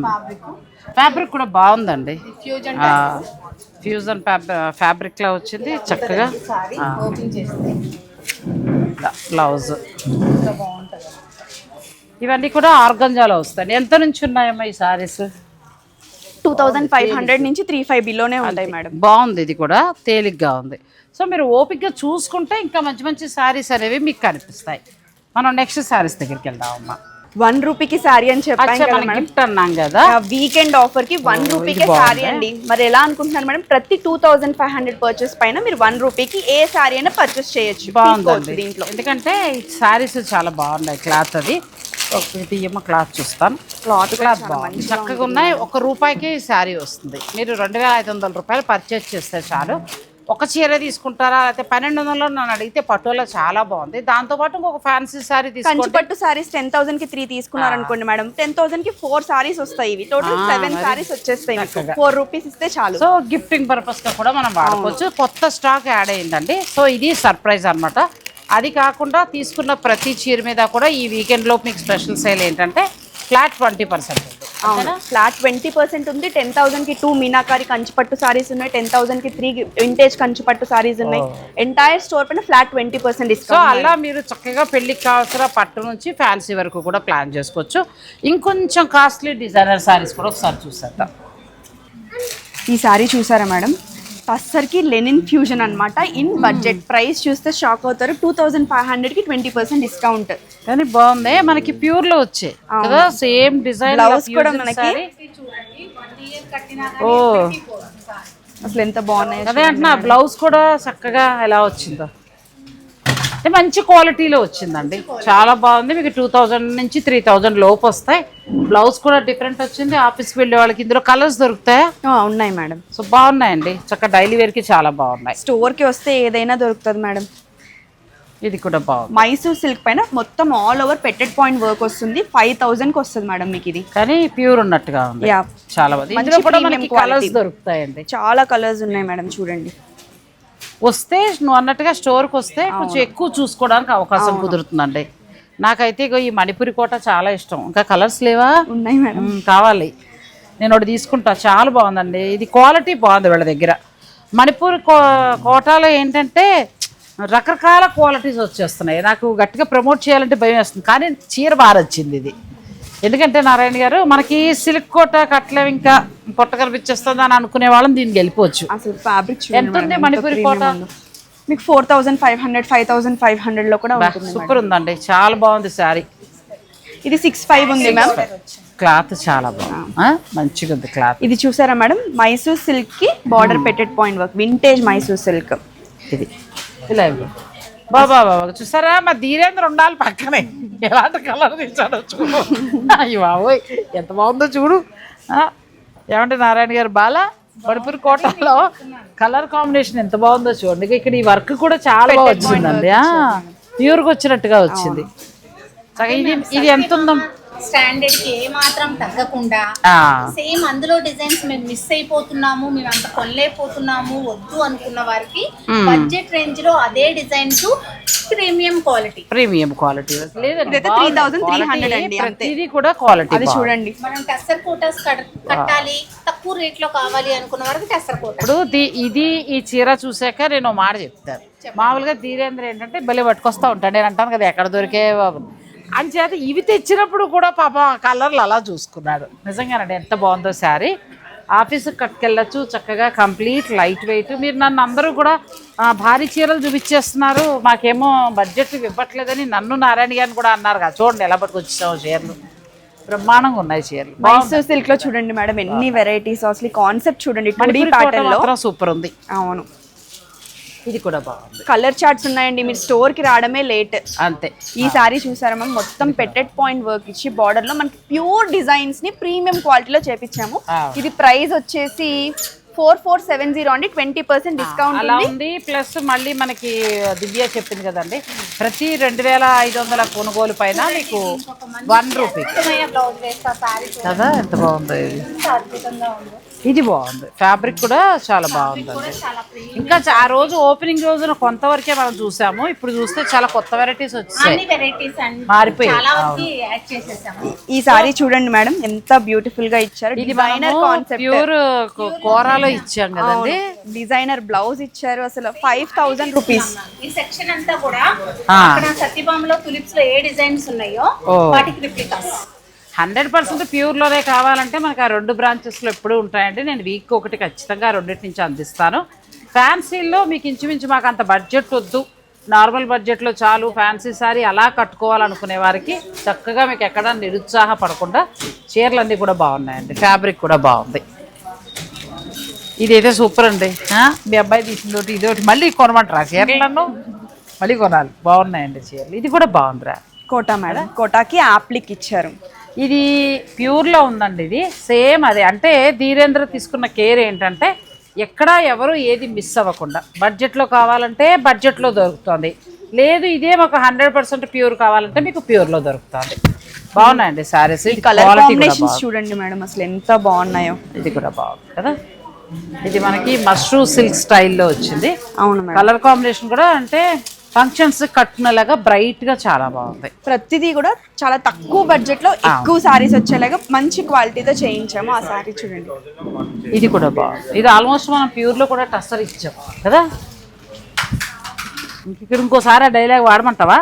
ఫ్యాబ్రిక్. ఫ్యాబ్రిక్ కూడా బాగుందండి, ఫ్యూజన్ ఫ్యూజన్ ఫ్యాబ్రిక్ లా వచ్చింది చక్కగా. సారీ ఓపెన్ చేస్తే బ్లౌజ్ ఇంకా బాగుంటది. ఇవన్నీ కూడా ఆర్గంజాలో వస్తాయి. ఎంత నుంచి ఉన్నాయమ్మా ఈ సారీస్? 2500 నుంచి 35 బిలోనే ఉంటాయి మేడం. బాగుంది, ఇది కూడా తేలిగ్గా ఉంది. సో మీరు ఓపిక్గా చూసుకుంటే ఇంకా మంచి మంచి శారీస్ అనేవి మీకు కనిపిస్తాయి. మనం నెక్స్ట్ శారీస్ దగ్గరికి వెళ్దాం అమ్మా. 1 రూపీకి శారీ అని చెప్పాను కదా మేడం. గిఫ్ట్ అన్నాం కదా, వీకెండ్ ఆఫర్ కి 1 రూపీకే శారీ అండి. మరి ఎలా అనుకుంటున్నారు మేడం? ప్రతి 2500 పర్చేస్ పైన మీరు 1 రూపీకి ఏ శారీ అయినా పర్చేస్ చేయొచ్చు. బాగుంది దీంట్లో ఎందుకంటే శారీస్ చాలా బాగున్నాయి. క్లాత్ అది తీయమ్మ, క్లాత్ చూస్తాను. క్లాత్ బాగుంది, చక్కగా ఉన్నాయి. 1 రూపాయికి శారీ వస్తుంది. మీరు 2500 రూపాయలు పర్చేస్ చేస్తే చాలు. ఒక చీర తీసుకుంటారా, లేకపోతే 1200 నన్ను అడిగితే పట్టులో చాలా బాగుంది. దాంతోపాటు ఇంకొక ఫ్యాన్సీ శారీ తీసుకుంటే కంచిపట్టు సారీస్ 10,000 కి 3 తీసుకున్నారు అనుకోండి మేడం, 10,000 కి 4 సారీస్ వస్తాయి. ఇవి టోటల్ 7 సారీస్ వచ్చేస్తాయి. 4 రూపీస్ ఇస్తే చాలు. సో గిఫ్టింగ్ పర్పస్ గా కూడా మనం వాడుకోవచ్చు. కొత్త స్టాక్ యాడ్ అయిందండి. సో ఇది సర్ప్రైజ్ అన్నమాట. అది కాకుండా తీసుకున్న ప్రతి చీర మీద కూడా ఈ వీకెండ్ లో మీకు స్పెషల్ సేల్ ఏంటంటే ఫ్లాట్ 20% ఉంది. ఫ్లాట్ 20% ఉంది. 10,000 కి 2 మీనాకారి కంచిపట్టు సారీస్ ఉన్నాయి. 10,000 కి 3 వింటేజ్ కంచిపట్టు సారీస్ ఉన్నాయి. ఎంటైర్ స్టోర్ పైన ఫ్లాట్ 20% సో డిస్కౌంట్. అలా మీరు చక్కగా పెళ్లికి కావాల్సిన పట్టు నుంచి ఫ్యాన్సీ వరకు కూడా ప్లాన్ చేసుకోవచ్చు. ఇంకొంచెం కాస్ట్లీ డిజైనర్ సారీస్ కూడా ఒకసారి చూసేద్దాం. ఈ సారీ చూసారా మేడం? టస్సర్కి లెనిన్ ఫ్యూజన్ అన్నమాట. ఇన్ బడ్జెట్ ప్రైస్ చూస్తే షాక్ అవుతారు. 2500 కి 20% డిస్కౌంట్. కానీ బాగుంది, మనకి ప్యూర్ లో వచ్చే కదా సేమ్ డిజైన్. బ్లౌజ్ కూడా మనకి చూడండి 1 ఇయర్ కట్టినా ఓ అసలు ఎంత బాగున్నాయి. అదే అంటున్నా, బ్లౌజ్ కూడా చక్కగా ఎలా వచ్చిందో, అంటే మంచి క్వాలిటీలో వచ్చిందండి. చాలా బాగుంది. మీకు 2000 నుంచి 3000 లోపు వస్తాయి. బ్లౌజ్ కూడా డిఫరెంట్ వచ్చింది. ఆఫీస్కి వెళ్ళే వాళ్ళకి ఇందులో కలర్స్ దొరుకుతాయా? ఉన్నాయి మేడం. సో బాగున్నాయండి, చక్కగా డైలీ వేర్కి చాలా బాగున్నాయి. స్టోర్ కి వస్తే ఏదైనా దొరుకుతుంది మేడం. ఇది కూడా బాగుంది. మైసూర్ సిల్క్ పైన మొత్తం ఆల్ ఓవర్ పెట్టెడ్ పాయింట్ వర్క్ వస్తుంది. 5000 కి వస్తుంది మేడం మీకు ఇది. కానీ ప్యూర్ ఉన్నట్టుగా ఉంది. యా, చాలా బాగుంది. ఇందులో కూడా మనకి కలర్స్ దొరుకుతాయండి. చాలా కలర్స్ ఉన్నాయి మేడం. చూడండి, వస్తే నువ్వు అన్నట్టుగా స్టోర్కి వస్తే కొంచెం ఎక్కువ చూసుకోవడానికి అవకాశం కుదురుతుందండి. నాకైతే ఇగో ఈ మణిపురి కోట చాలా ఇష్టం. ఇంకా కలర్స్ లేవా? ఉన్నాయి మేడం. కావాలి, నేను ఒకటి తీసుకుంటా. చాలా బాగుందండి, ఇది క్వాలిటీ బాగుంది వీళ్ళ దగ్గర. మణిపూర్ కోటాలో ఏంటంటే రకరకాల క్వాలిటీస్ వచ్చేస్తున్నాయి. నాకు గట్టిగా ప్రమోట్ చేయాలంటే భయం వేస్తుంది, కానీ చీర బాగా వచ్చింది ఇది. ఎందుకంటే నారాయణ గారు మనకి సిల్క్ కోట కట్టలేవు, ఇంకా పొట్ట కనిపించేస్తుంది అని అనుకునే వాళ్ళని దీనికి వెళ్ళిపోవచ్చు. అసలు ఫ్యాబ్రిక్ ఎంత ఉంది మణిపూరి కోట? మీకు 4500 5500 లో కూడా ఉంటుంది. సూపర్ ఉందండి, చాలా బాగుంది శారీ. ఇది 65 ఉంది మ్యామ్. క్లాత్ చాలా బాగుంది, మంచిగా ఉంది క్లాత్. ఇది చూసారా మేడం? మైసూర్ సిల్క్ కి border పెట్టెడ్ point work, vintage Mysore silk. ఇది ఇలా బాబా చూసారా, మా ధీరేంద్ర ఉండాలి పక్కనే. ఎలాంటి కలర్ తీసాడో చూడు. అయ్యో బాబోయ్ ఎంత బాగుందో చూడు. ఏమంటే నారాయణ గారు బాలా మణిపూర్ కోటలో కలర్ కాంబినేషన్ ఎంత బాగుందో చూడండి. ఇక్కడ ఈ వర్క్ కూడా చాలా బాగా వచ్చిందండి, ప్యూర్గా వచ్చినట్టుగా వచ్చింది. ఇది ఎంత ఉందో స్టాండర్డ్ కి ఏ మాత్రం తగ్గకుండా సేమ్ అందులో డిజైన్స్ మేము మిస్ అయిపోతున్నాము, మేము అంత కొనలేకపోతున్నాము వద్దు అనుకున్న వారికి బడ్జెట్ రేంజ్ లో అదే designs premium quality. Premium quality లేదండి, 3300 అండి. ఇది కూడా క్వాలిటీ. అది చూడండి, మనం టస్సర్ కోటాస్ కట్టాలి తక్కువ రేట్ లో కావాలి అనుకున్న వారికి టస్సర్ కోట. ఇప్పుడు ఇది ఈ చీర చూసాక నేను మాట చెప్తాను. మామూలుగా ధీరేంద్ర ఏంటంటే భలే పట్టుకొస్తా ఉంటాను. నేను అంటాను కదా ఎక్కడ దొరికే అని చేత ఇవి తెచ్చినప్పుడు కూడా పాప కలర్లు అలా చూసుకున్నాడు. నిజంగానండి ఎంత బాగుందో శారీ. ఆఫీస్కి కట్టుకెళ్ళచ్చు చక్కగా, కంప్లీట్ లైట్ వెయిట్. మీరు నన్ను అందరూ కూడా భారీ చీరలు చూపించేస్తున్నారు, మాకేమో బడ్జెట్ ఇవ్వట్లేదని నన్ను నారాయణ గారిని కూడా అన్నారు కదా. చూడండి ఎలా పట్టుకొచ్చాము చీరలు, బ్రహ్మాండంగా ఉన్నాయి చీరలు. మైసూర్ సిల్క్ లో చూడండి మేడం ఎన్ని వెరైటీస్. అసలు కాన్సెప్ట్ చూడండి, 2D ప్యాటర్న్ లో సూపర్ ఉంది. అవును, ఇది కూడా బాగుంది. కలర్ చార్ట్స్ ఉన్నాయండి, మీరు స్టోర్ కి రావడమే లేట్. అంతే. ఈ సారీ చూసారా మ్యామ్? మొత్తం పెట్టెడ్ పాయింట్ వర్క్ ఇచ్చి బార్డర్ లో మనకి ప్యూర్ డిజైన్స్ ని ప్రీమియం క్వాలిటీలో చేపించాము. ఇది ప్రైస్ వచ్చేసి 4470 అండి. 20% డిస్కౌంట్ అలా ఉంది. ప్లస్ మళ్ళీ మనకి దివ్య చెప్పింది కదండి, ప్రతి 2500 కొనుగోలు పైన మీకు 1 రూపీ బ్లౌజ్ వేస్తా సారీ కదా. ఎంత బాగుంది ఇది, అద్భుతంగా ఉంది. ఇది బాగుంది, ఫ్యాబ్రిక్ కూడా చాలా బాగుందండి. చాలా ఇంకా ఆ రోజు ఓపెనింగ్ రోజున కొంతవరకే మనం చూసాము, ఇప్పుడు చూస్తే చాలా కొత్త వెరైటీస్ వచ్చాయి, అన్ని వెరైటీస్ అన్ని మారిపోయాయి. చాలా వరకు యాడ్ చేసేసాము. ఈ సారీ చూడండి మేడం ఎంత బ్యూటిఫుల్ గా ఇచ్చారు. ఇది డిజైనర్ కాన్సెప్ట్, ప్యూర్ కోరాలో ఇచ్చాం కదండి. డిజైనర్ బ్లౌజ్ ఇచ్చారు. అసలు 5000 రూపీస్. ఈ సెక్షన్ అంతా కూడా అక్కడ సత్యభామలో తులిప్స్ లో ఏ డిజైన్స్ ఉన్నాయో వాటికి రిప్లికాస్. 100% ప్యూర్లోనే కావాలంటే మనకు ఆ 2 బ్రాంచెస్లో ఎప్పుడూ ఉంటాయండి. నేను వీక్ ఒకటి ఖచ్చితంగా రెండింటి నుంచి అందిస్తాను. ఫ్యాన్సీల్లో మీకు ఇంచుమించు మాకు అంత బడ్జెట్ వద్దు, నార్మల్ బడ్జెట్లో చాలు, ఫ్యాన్సీ సారీ అలా కట్టుకోవాలనుకునే వారికి చక్కగా మీకు ఎక్కడ నిరుత్సాహపడకుండా చీరలన్నీ కూడా బాగున్నాయండి. ఫ్యాబ్రిక్ కూడా బాగుంది. ఇదైతే సూపర్ అండి. మీ అబ్బాయి తీసిందోటి ఇదోటి మళ్ళీ కొనమంటారా చీరలను? మళ్ళీ కొనాలి, బాగున్నాయండి చీరలు. ఇది కూడా బాగుందిరా. కోటా మేడం, కోటాకి యాప్లిక్ ఇచ్చారు. ఇది ప్యూర్లో ఉందండి. ఇది సేమ్ అదే, అంటే ధీరేంద్ర తీసుకున్న కేర్ ఏంటంటే ఎక్కడా ఎవరు ఏది మిస్ అవ్వకుండా, బడ్జెట్లో కావాలంటే బడ్జెట్లో దొరుకుతుంది, లేదు ఇదే మాకు 100% ప్యూర్ కావాలంటే మీకు ప్యూర్లో దొరుకుతుంది. బాగున్నాయండి శారీస్. కలర్ కాంబినేషన్స్ చూడండి మేడం అసలు ఎంత బాగున్నాయో. ఇది కూడా బాగుంది కదా. ఇది మనకి మష్రూ సిల్క్ స్టైల్లో వచ్చింది. అవును మేడం. కలర్ కాంబినేషన్ కూడా అంటే ఫంక్షన్స్ కట్టుకునేలాగా బ్రైట్ గా చాలా బాగుంది. ప్రతిదీ కూడా చాలా తక్కువ బడ్జెట్ లో ఎక్కువ సారీస్ వచ్చేలాగా మంచి క్వాలిటీతో చేయించాము. ఆ సారీ చూడండి, ఇది కూడా బాగుంది. ఇది ఆల్మోస్ట్ మనం ప్యూర్ లో కూడా టస్సర్ ఇచ్చాం కదా. ఇక్కడ ఇంకోసారి ఆ డైలాగ్ వాడమంటావా?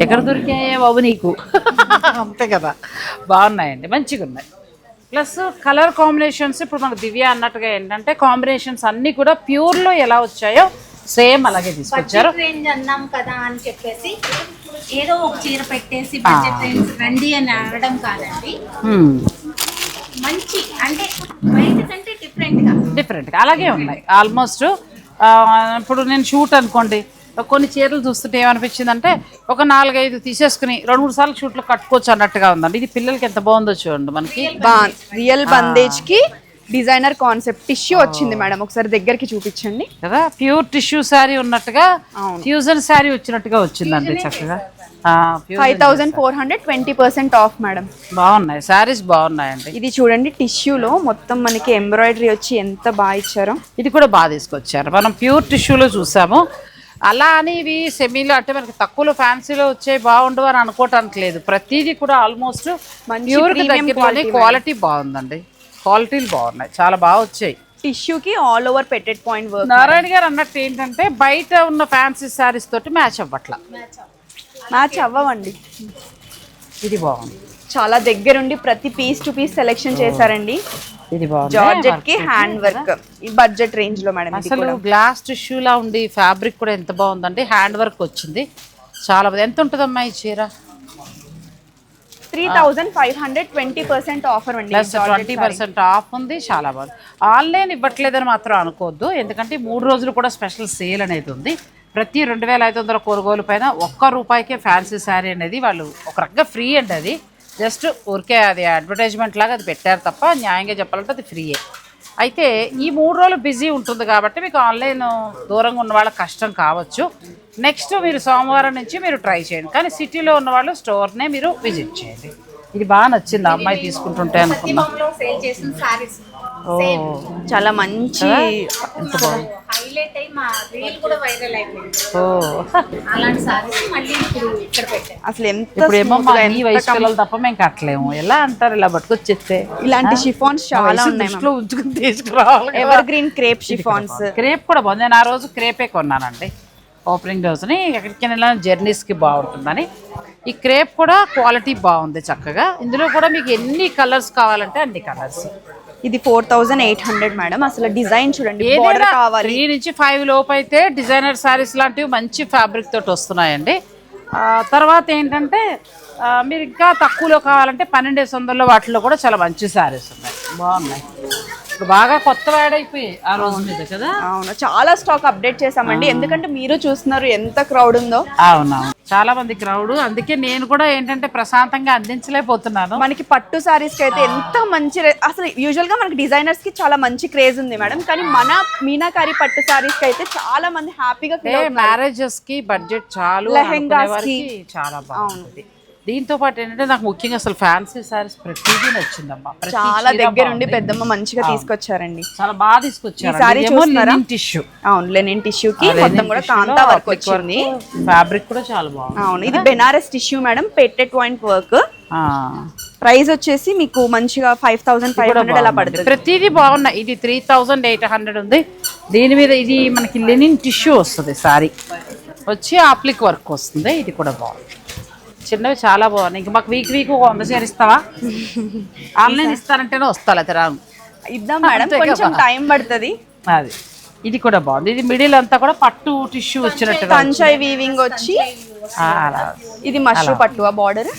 ఎక్కడ దొరికాయే బాబు నీకు అంతే కదా. బాగున్నాయండి, మంచిగా ఉన్నాయి. ప్లస్ కలర్ కాంబినేషన్స్ ఇప్పుడు మనకు దివ్య అన్నట్టుగా ఏంటంటే కాంబినేషన్స్ అన్నీ కూడా ప్యూర్లో ఎలా వచ్చాయో సేమ్ అలాగే తీసుకొచ్చారు. రేంజ్ అన్నాం కదా అని చెప్పేసి ఏదో ఒక చీర పెట్టేసి బడ్జెట్ రేంజ్ రండి అని అనడం కాదండి. మంచి అంటే బయట కంటే డిఫరెంట్గా అలాగే ఉన్నాయి ఆల్మోస్ట్. ఇప్పుడు నేను షూట్ అనుకోండి, కొన్ని చీరలు చూస్తుంటే ఏమనిపించింది అంటే ఒక 4-5 తీసేసుకుని 2-3 సార్లు షూట్లో కట్టుకోవచ్చు అన్నట్టుగా ఉందండి. ఇది పిల్లలకి ఎంత బాగుందో చూడండి. మనకి రియల్ బందేజ్ కి డిజైనర్ కాన్సెప్ట్ టిష్యూ వచ్చింది మేడం, ఒకసారి దగ్గరికి చూపించండి కదా. ప్యూర్ టిష్యూ శారీ ఉన్నట్టుగా ఫ్యూజన్ శారీ వచ్చినట్టుగా వచ్చిందండి చక్కగా. 5400 20% ఆఫ్ మేడం. బాగున్నాయి శారీస్, బాగున్నాయండి. ఇది చూడండి టిష్యూలో మొత్తం మనకి ఎంబ్రాయిడరీ వచ్చి ఎంత బాగా ఇచ్చారో. ఇది కూడా బాగా తీసుకొచ్చారు. మనం ప్యూర్ టిష్యూలో చూసాము, అలా అని ఇవి సెమీలో అంటే మనకి తక్కువలో ఫ్యాన్సీలో వచ్చే బాగుండు అని అనుకోవటానికి లేదు. ప్రతిదీ కూడా ఆల్మోస్ట్ ప్యూర్ దగ్గరలోనే క్వాలిటీ బాగుందండి. క్వాలిటీలు బాగున్నాయి, చాలా బాగా వచ్చాయి. టిష్యూకి ఆల్ ఓవర్ పెట్టెడ్ పాయింట్ వర్క్. నారాయణ గారు అన్నట్టు ఏంటంటే బయట ఉన్న ఫ్యాన్సీ శారీస్ తోటి మ్యాచ్ అవ్వట్లా, మ్యాచ్ అవ్వండి. ఇది బాగుంది, చాలా దగ్గరుండి ప్రతి పీస్ టు పీస్ సెలెక్షన్ చేశారండి. ఇది బాగుంది. జార్జెట్ కి హ్యాండ్ వర్క్ ఈ బడ్జెట్ రేంజ్ లో మేడం. అసలు గ్లాస్ టిష్యూలా ఉండి ఫ్యాబ్రిక్ కూడా ఎంత బాగుందండి. హ్యాండ్ వర్క్ వచ్చింది, చాలా బాగుంది. ఎంత ఉంటుందమ్మా ఈ చీర? 3500 20% ఆఫర్ అండి. ప్లస్ 20% ఆఫ్ ఉంది, చాలా బాగుంది. ఆన్లైన్ ఇవ్వట్లేదని మాత్రం అనుకోవద్దు, ఎందుకంటే 3 రోజులు కూడా స్పెషల్ సేల్ అనేది ఉంది. ప్రతి 2500 కొనుగోలు పైన ₹1 ఫ్యాన్సీ శారీ అనేది వాళ్ళు ఒక రకంగా ఫ్రీ అండి. అది జస్ట్ ఊరికే అది అడ్వర్టైజ్మెంట్ లాగా అది పెట్టారు తప్ప న్యాయంగా చెప్పాలంటే అది ఫ్రీయే. అయితే ఈ 3 రోజులు బిజీ ఉంటుంది కాబట్టి మీకు ఆన్లైన్ దూరంగా ఉన్న వాళ్ళకి కష్టం కావచ్చు. నెక్స్ట్ మీరు సోమవారం నుంచి మీరు ట్రై చేయండి, కానీ సిటీలో ఉన్న వాళ్ళు స్టోర్నే మీరు విజిట్ చేయండి. ఇది బాగా నచ్చింది అమ్మాయి తీసుకుంటుంటే అనుకున్నా. చాలా మంచి హైలైట్ అయ్యి మా రీల్ కూడా వైరల్ అయిపోయింది. అలాంటి సారీస్ మళ్ళీ ఇక్కడ పెట్టారు. అసలు ఎంత ఇప్పుడేమో మా ఈ వయసు పిల్లలు తప్ప మేము కట్టలేము. ఎలా అంటారు ఇలా పట్టుకొచ్చేస్తే? ఇలాంటి షిఫాన్స్ చాలా ఉన్నాయి, ఉంచుకుని తీసుకురావాలి. Ever green crepe chiffons. Crepe కూడా బాగుంది. నేను ఆ రోజు క్రేపే కొన్నానండి ఓపెనింగ్ రోజుని. ఎక్కడికైనా వెళ్ళినా జర్నీస్కి బాగుంటుందని. ఈ క్రేప్ కూడా క్వాలిటీ బాగుంది చక్కగా. ఇందులో కూడా మీకు ఎన్ని కలర్స్ కావాలంటే అన్ని కలర్స్. ఇది 4800 మేడం. అసలు డిజైన్ చూడండి, బోర్డర్ కావాలి 3 నుంచి 5 లోపు అయితే డిజైనర్ శారీస్ లాంటివి మంచి ఫ్యాబ్రిక్ తోటి వస్తున్నాయండి. తర్వాత ఏంటంటే మీరు ఇంకా తక్కువలో కావాలంటే 1200 వాటిలో కూడా చాలా మంచి శారీస్ ఉన్నాయి, బాగున్నాయి. ఇప్పుడు బాగా కొత్త యాడ్ అయిపోయాయి ఆ రోజు మీద కదా. అవును, చాలా స్టాక్ అప్డేట్ చేసామండి, ఎందుకంటే మీరు చూస్తున్నారు ఎంత క్రౌడ్ ఉందో. అవునవును, చాలా మంది క్రౌడ్. అందుకే నేను కూడా ఏంటంటే ప్రశాంతంగా అందించలేకపోతున్నాను. మనకి పట్టు సారీస్ కి అయితే ఎంత మంచి అసలు యూజువల్ గా మనకి డిజైనర్స్ కి చాలా మంచి క్రేజ్ ఉంది మేడం, కానీ మన మీనాకారి పట్టు సారీస్ కి అయితే చాలా మంది హ్యాపీగా మ్యారేజెస్ కి బడ్జెట్ చాలు లెహెంగాస్ కి చాలా బాగుంది. దీంతో పాటు ఏంటంటే నాకు ముఖ్యంగా అసలు ఫ్యాన్సీ సారీస్ ప్రతిదీ నచ్చిందమ్మా. ప్రతి చాలా చీర దగ్గర ఉండి బాగుంది. పెద్దమ్మ మంచిగా తీసుకొచ్చారండి. చాలా బాగా తీసుకొచ్చారు. ఈ సారీ చూస్తున్నారా? టిష్యూ, అవును, లెనిన్ టిష్యూ కి మొత్తం కూడా కాంతా వర్క్ వచ్చింది. ఫ్యాబ్రిక్ కూడా చాలా బాగుంది. అవును, ఇది బెనారస్ టిష్యూ మేడం, పెట్టెడ్ పాయింట్ వర్క్. ప్రైస్ వచ్చేసి మీకు మంచిగా 5500 అలా పడుతుంది. ప్రతిదీ బాగున్నాయి. ఇది 3800 ఉంది. దీని మీద ఇది మనకి లెనిన్ టిష్యూ వస్తుంది, సారీ వచ్చి ఆప్లిక్ వర్క్ వస్తుంది. ఇది కూడా బాగుంది. చిన్నవి చాలా బాగున్నాయి. ఇంకా మాకు వీక్ 100 చీర ఇస్తావా? ఆన్లైన్ ఇస్తారంటేనే వస్తా, లేకపోతే రాను. ఇద్దాం మేడం, కొంచెం టైం పడుతుంది. అది ఇది కూడా బాగుంది. ఇది మిడిల్ అంతా కూడా పట్టు టిష్యూ వచ్చినట్టుగా కంచాయ్ వీవింగ్ వచ్చి అలా. ఇది మష్రూ పట్టు బార్డర్,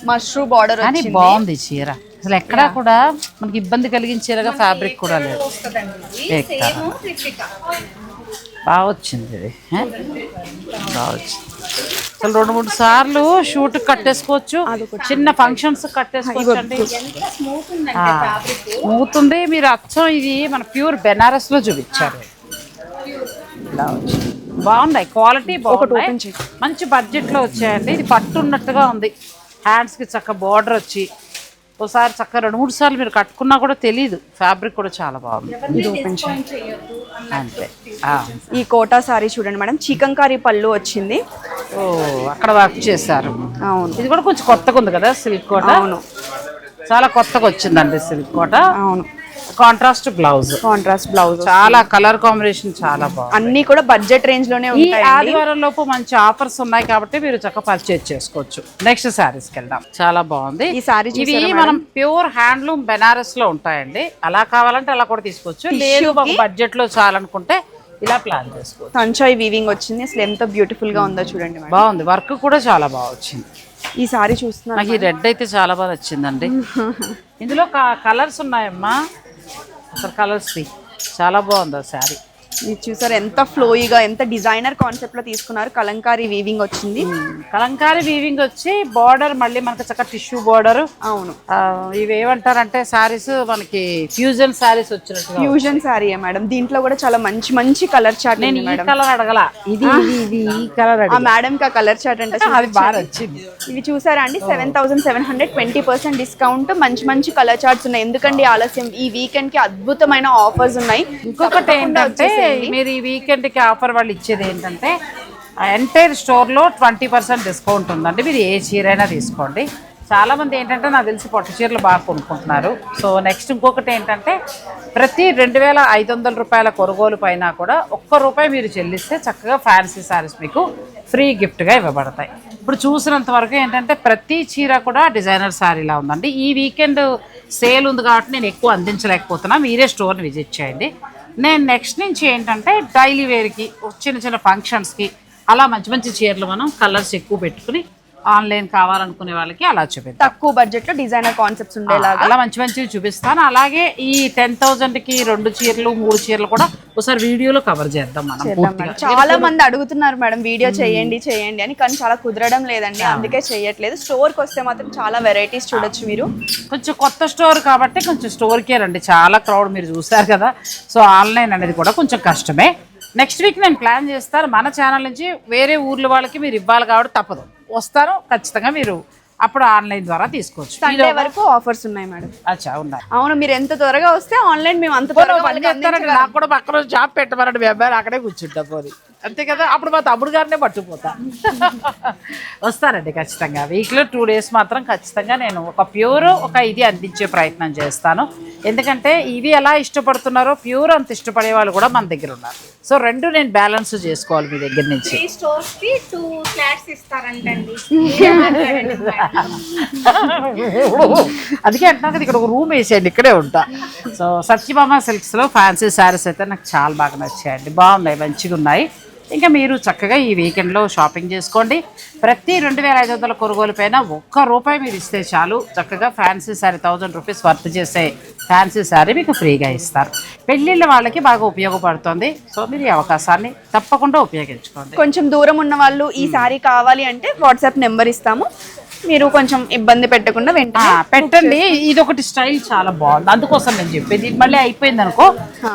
మష్రూ బార్డర్ కానీ వచ్చింది. బాగుంది చీర. అసలు ఎక్కడా కూడా మనకి ఇబ్బంది కలిగించేలాగా ఫ్యాబ్రిక్ కూడా లేదు. బాగా వచ్చింది ఇది, బాగా వచ్చింది. అసలు 2-3 సార్లు షూట్ కట్టేసుకోవచ్చు, చిన్న ఫంక్షన్స్ కట్టేసుకోవచ్చు అండి. స్మూత్ ఉంది. మీరు అచ్చం ఇది మన ప్యూర్ బెనారస్ లో చూపించారు. ఇలా వచ్చింది. బాగున్నాయి, క్వాలిటీ బాగుంది, మంచి బడ్జెట్ లో వచ్చాయండి. ఇది పట్టు ఉన్నట్టుగా ఉంది. హ్యాండ్స్ కి చక్క బోర్డర్ వచ్చి ఒకసారి చక్క 2-3 సార్లు మీరు కట్టుకున్నా కూడా తెలియదు. ఫ్యాబ్రిక్ కూడా చాలా బాగుంది. అంతే. ఈ కోటా సారీ చూడండి మేడం, చికంకారీ పళ్ళు వచ్చింది. ఓ, అక్కడ వర్క్ చేశారు. అవును, ఇది కూడా కొంచెం కొత్తగా ఉంది కదా సిల్క్ కోట. అవును, చాలా కొత్తగా వచ్చిందండి సిల్క్ కోట. అవును, కాంట్రాస్ట్ బ్లౌజ్, చాలా కలర్ కాంబినేషన్ చాలా బాగుంది. అన్ని కూడా బడ్జెట్ రేంజ్ లోనే ఈ ఆదివారం లోపు మంచి ఆఫర్స్ ఉన్నాయి కాబట్టి మీరు చక్కగా పర్చేజ్ చేసుకోవచ్చు. నెక్స్ట్ సారీస్ కి వెళ్దాం. చాలా బాగుంది ఈ సారీ. ఇవి మనం ప్యూర్ హ్యాండ్లూమ్ బెనారస్ లో ఉంటాయండి. అలా కావాలంటే అలా కూడా తీసుకోవచ్చు. లేదు మాకు బడ్జెట్ లో చాలనుకుంటే ఇలా ప్లాన్ చేసుకోవచ్చు. కంచాయ్ వీవింగ్ వచ్చింది. అసలు ఎంత బ్యూటిఫుల్ గా ఉందో చూడండి. బాగుంది, వర్క్ కూడా చాలా బాగా వచ్చింది. ఈ సారీ చూస్తున్నా, నాకు ఈ రెడ్ అయితే చాలా బాగా వచ్చిందండి. ఇందులో కలర్స్ ఉన్నాయమ్మా, అసలు కలర్స్ చాలా బాగుంది ఆ శారీ. ఇది చూసారు ఎంత ఫ్లోయిగా, ఎంత డిజైనర్ కాన్సెప్ట్ లో తీసుకున్నారు. కలంకారీ వీవింగ్ వచ్చింది. కలంకారీ వీవింగ్ వచ్చి బార్డర్ మళ్ళీ మనకి చక్కగా టిష్యూ బార్డర్. అవును, ఇవి ఏమంటారంటే సారీస్ మనకి ఫ్యూజన్ సారీస్ వచ్చినట్టు. Fusion sorry madam. దీంట్లో కూడా చాలా మంచి మంచి కలర్ చార్ట్. నేను ఈ కలర్ అడగల, ఇది ఈ కలర్ ఆ మేడం కి కలర్ చార్ట్ అంటే అది బాగా వచ్చింది. ఇవి చూసారా అండి, 7700, 20% డిస్కౌంట్. మంచి మంచి కలర్ చార్ట్స్ ఉన్నాయి. ఎందుకండి ఆలస్యం, ఈ వీకెండ్ కి అద్భుతమైన ఆఫర్స్ ఉన్నాయి. ఇంకొకటి ఏంటంటే మీరు ఈ వీకెండ్ కి ఆఫర్ వాళ్ళు ఇచ్చేది ఏంటంటే ఎంటైర్ స్టోర్ లో 20% డిస్కౌంట్ ఉందండి. మీరు ఏ చీరైనా తీసుకోండి. చాలా మంది ఏంటంటే నాకు తెలిసి పట్టు చీరలు బాగా కొనుక్కుంటున్నారు. సో నెక్స్ట్ ఇంకొకటి ఏంటంటే ప్రతి 2500 రూపాయల కొనుగోలు పైన కూడా ₹1 మీరు చెల్లిస్తే చక్కగా ఫ్యాన్సీ సారీస్ మీకు ఫ్రీ గిఫ్ట్గా ఇవ్వబడతాయి. ఇప్పుడు చూసినంత వరకు ఏంటంటే ప్రతి చీర కూడా డిజైనర్ శారీలా ఉందండి. ఈ వీకెండ్ సేల్ ఉంది కాబట్టి నేను ఎక్కువ అందించలేకపోతున్నా. మీరే స్టోర్ని విజిట్ చేయండి. నేను నెక్స్ట్ నుంచి ఏంటంటే డైలీ వేర్కి, చిన్న చిన్న ఫంక్షన్స్కి అలా మంచి మంచి చీరలు మనం కలర్స్ ఎక్కువ పెట్టుకుని ఆన్లైన్ కావాలనుకునే వాళ్ళకి అలా చూపిస్తాను. తక్కువ బడ్జెట్ లో డిజైనర్ కాన్సెప్ట్స్ ఉండేలాగా అలా మంచి మంచివి చూపిస్తాను. అలాగే ఈ 10,000కి 2 చీరలు 3 చీరలు కూడా ఒకసారి వీడియోలో కవర్ చేద్దాం మనం పూర్తిగా. చాలా మంది అడుగుతున్నారు మేడం వీడియో చేయండి అని, కానీ చాలా కుదరడం లేదండి, అందుకే చేయట్లేదు. స్టోర్కి వస్తే మాత్రం చాలా వెరైటీస్ చూడొచ్చు మీరు. కొంచెం కొత్త స్టోర్ కాబట్టి కొంచెం స్టోర్కే రండి. చాలా క్రౌడ్ మీరు చూసారు కదా. సో ఆన్లైన్ అనేది కూడా కొంచెం కష్టమే. నెక్స్ట్ వీక్ నేను ప్లాన్ చేస్తాను. మన ఛానల్ నుంచి వేరే ఊర్ల వాళ్ళకి మీరు ఇవ్వాలి కాబట్టి తప్పదు, వస్తారు ఖచ్చితంగా. మీరు అప్పుడు ఆన్లైన్ ద్వారా తీసుకోవచ్చు. సండే వరకు ఆఫర్స్ ఉన్నాయి మేడం. అచ్చా, ఉన్నాయి. అవును, మీరు ఎంత త్వరగా వస్తే ఆన్లైన్ మేము అంత త్వరగా నాకు కూడా పక్కన జాబ్ పెట్టమన్నాడు మీ అబ్బాయి, అక్కడే కూర్చుంటా పోనీ, అంతే కదా. అప్పుడు మా తమ్ముడు గారినే పట్టుకుపోతా. వస్తారండి ఖచ్చితంగా. వీక్లో 2 days మాత్రం ఖచ్చితంగా నేను ఒక ప్యూర్ ఇది అందించే ప్రయత్నం చేస్తాను. ఎందుకంటే ఇవి ఎలా ఇష్టపడుతున్నారో ప్యూర్ అంత ఇష్టపడే వాళ్ళు కూడా మన దగ్గర ఉన్నారు. సో 2 నేను బ్యాలెన్స్ చేసుకోవాలి మీ దగ్గర నుంచి. అందుకే అంటున్నాను కదా, ఇక్కడ ఒక రూమ్ వేసేయండి, ఇక్కడే ఉంటా. సో సత్యభామ సిల్క్స్లో ఫ్యాన్సీ శారీస్ అయితే నాకు చాలా బాగా నచ్చాయండి. బాగున్నాయి, మంచిగా ఉన్నాయి. ఇంకా మీరు చక్కగా ఈ వీకెండ్లో షాపింగ్ చేసుకోండి. ప్రతి 2500 కొనుగోలు పైన ₹1 మీరు ఇస్తే చాలు, చక్కగా ఫ్యాన్సీ శారీ 1000 రూపీస్ వర్త్ చేసే ఫ్యాన్సీ శారీ మీకు ఫ్రీగా ఇస్తారు. పెళ్ళిళ్ళ వాళ్ళకి బాగా ఉపయోగపడుతుంది. సో మీరు ఈ అవకాశాన్ని తప్పకుండా ఉపయోగించుకోండి. కొంచెం దూరం ఉన్న వాళ్ళు ఈ శారీ కావాలి అంటే వాట్సాప్ నెంబర్ ఇస్తాము, మీరు కొంచెం ఇబ్బంది పెట్టకుండా వెంటనే పెట్టండి. ఇది ఒకటి స్టైల్ చాలా బాగుంది, అందుకోసం నేను చెప్పేది. ఇది మళ్ళీ అయిపోయింది అనుకో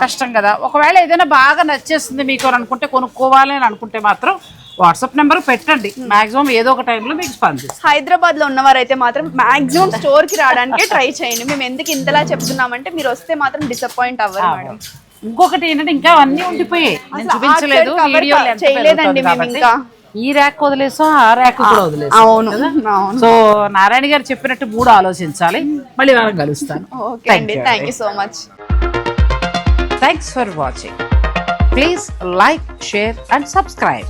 కష్టం కదా. ఒకవేళ ఏదైనా బాగా నచ్చేస్తుంది మీకు అని అనుకుంటే, కొనుక్కోవాలి అని అనుకుంటే మాత్రం వాట్సాప్ నెంబర్ పెట్టండి. మాక్సిమం ఏదో ఒక టైంలో మీకు స్పందిస్తాం. హైదరాబాద్ లో ఉన్నవారైతే మాత్రం మాక్సిమం స్టోర్ కి రావడానికి ట్రై చేయండి. మేము ఎందుకు ఇంతలా చెప్తున్నామంటే మీరు వస్తే మాత్రం డిసప్పాయింట్ అవ్వరు మేడం. ఇంకొకటి ఏంటంటే ఇంకా అన్నీ ఉండిపోయాయి, నేను చూపించలేదు, వీడియోలు ఎంత చేయలేదండి మేము పెరుగుతుంది ఇంకా. కాబట్టి ఈ ర్యాక్ వదిలేసాం, ఆ ర్యాక్ కూడా వదిలేసాం. అవును అవును. సో నారాయణ గారు చెప్పినట్టు 3 ఆలోచించాలి. మళ్ళీ వారం కలుస్తాను. ఓకే అండి, thank you so much. Thanks for watching. Please like, share and subscribe.